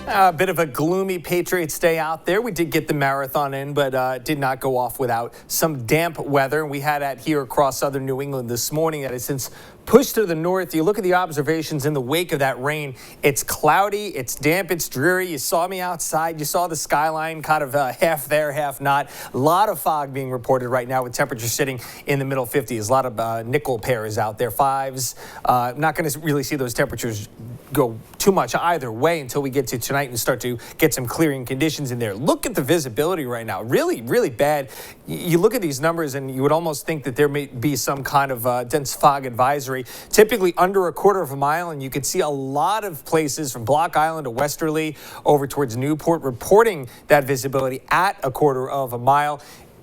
A bit of a gloomy Patriots day out there. We did get the marathon in, but did not go off without some damp weather. We had that here across southern New England this morning that has since pushed to the north. You look at the observations in the wake of that rain. It's cloudy, it's damp, it's dreary. You saw me outside. You saw the skyline kind of half there, half not. A lot of fog being reported right now with temperatures sitting in the middle 50s. A lot of nickel pairs out there, fives. Not going to really see those temperatures go too much either way until we get to tonight and start to get some clearing conditions in there. Look at the visibility right now. Really, really bad. You look at these numbers and you would almost think that there may be some kind of dense fog advisory, typically under a quarter of a mile, and you could see a lot of places from Block Island to Westerly over towards Newport reporting that visibility at a quarter of a mile.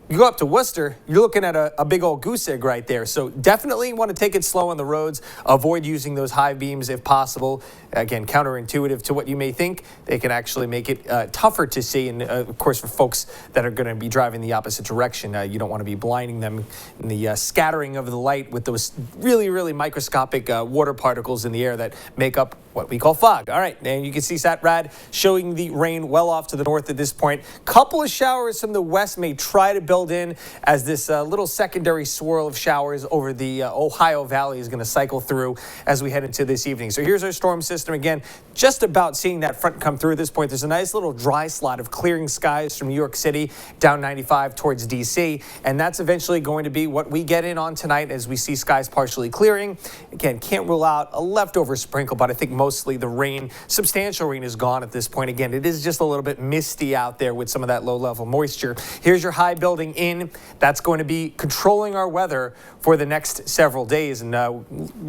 You go up to Worcester, you're looking at a big old goose egg right there. So definitely want to take it slow on the roads. Avoid using those high beams if possible. Again, counterintuitive to what you may think. They can actually make it tougher to see. And of course, for folks that are going to be driving the opposite direction, you don't want to be blinding them in the scattering of the light with those really, really microscopic water particles in the air that make up what we call fog. All right, and you can see SatRad showing the rain well off to the north at this point. Couple of showers from the west may try to build in as this little secondary swirl of showers over the Ohio Valley is going to cycle through as we head into this evening. So here's our storm system again, just about seeing that front come through at this point. There's a nice little dry slot of clearing skies from New York City down 95 towards DC, and that's eventually going to be what we get in on tonight as we see skies partially clearing. Again, can't rule out a leftover sprinkle, but I think mostly the rain, substantial rain, is gone at this point. Again, it is just a little bit misty out there with some of that low-level moisture. Here's your high building in. That's going to be controlling our weather for the next several days. And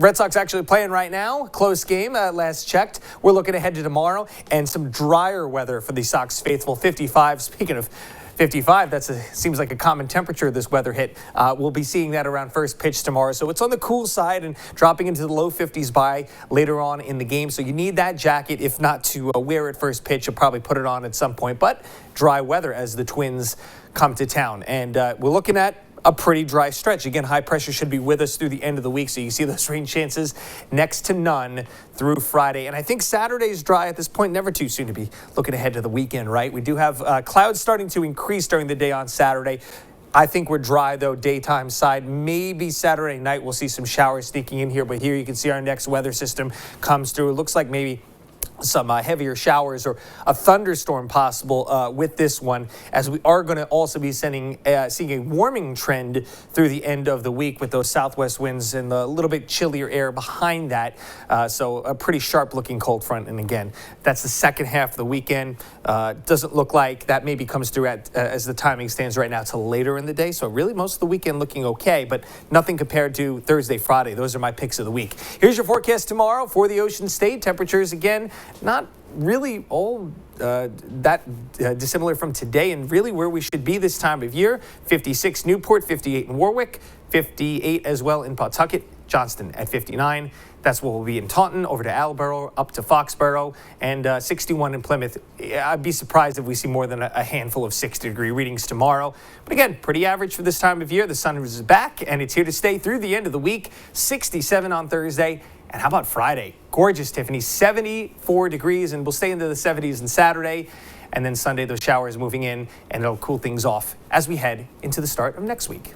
Red Sox actually playing right now. Close game, last checked. We're looking ahead to tomorrow and some drier weather for the Sox faithful. 55. Speaking of 55, seems like a common temperature this weather hit. We'll be seeing that around first pitch tomorrow. So it's on the cool side and dropping into the low 50s by later on in the game. So you need that jacket, if not to wear at first pitch. You'll probably put it on at some point. But dry weather as the Twins come to town. And we're looking at a pretty dry stretch. Again, high pressure should be with us through the end of the week, so you see those rain chances next to none through Friday. And I think Saturday's dry at this point. Never too soon to be looking ahead to the weekend, right? We do have clouds starting to increase during the day on Saturday. I think we're dry, though, daytime side. Maybe Saturday night we'll see some showers sneaking in here, but here you can see our next weather system comes through. It looks like maybe some heavier showers or a thunderstorm possible with this one, as we are going to also be seeing a warming trend through the end of the week with those southwest winds and the little bit chillier air behind that. So a pretty sharp looking cold front. And again, that's the second half of the weekend. Doesn't look like that maybe comes through as the timing stands right now till later in the day. So really most of the weekend looking okay, but nothing compared to Thursday, Friday. Those are my picks of the week. Here's your forecast tomorrow for the Ocean State. Temperatures again, not really all that dissimilar from today, and really where we should be this time of year. 56 Newport, 58 in Warwick, 58 as well in Pawtucket, Johnston at 59. That's where we'll be in Taunton, over to Attleboro, up to Foxborough, and 61 in Plymouth. I'd be surprised if we see more than a handful of 60-degree readings tomorrow. But again, pretty average for this time of year. The sun is back, and it's here to stay through the end of the week. 67 on Thursday. And how about Friday? Gorgeous, Tiffany. 74 degrees, and we'll stay into the 70s on Saturday. And then Sunday, those showers moving in, and it'll cool things off as we head into the start of next week.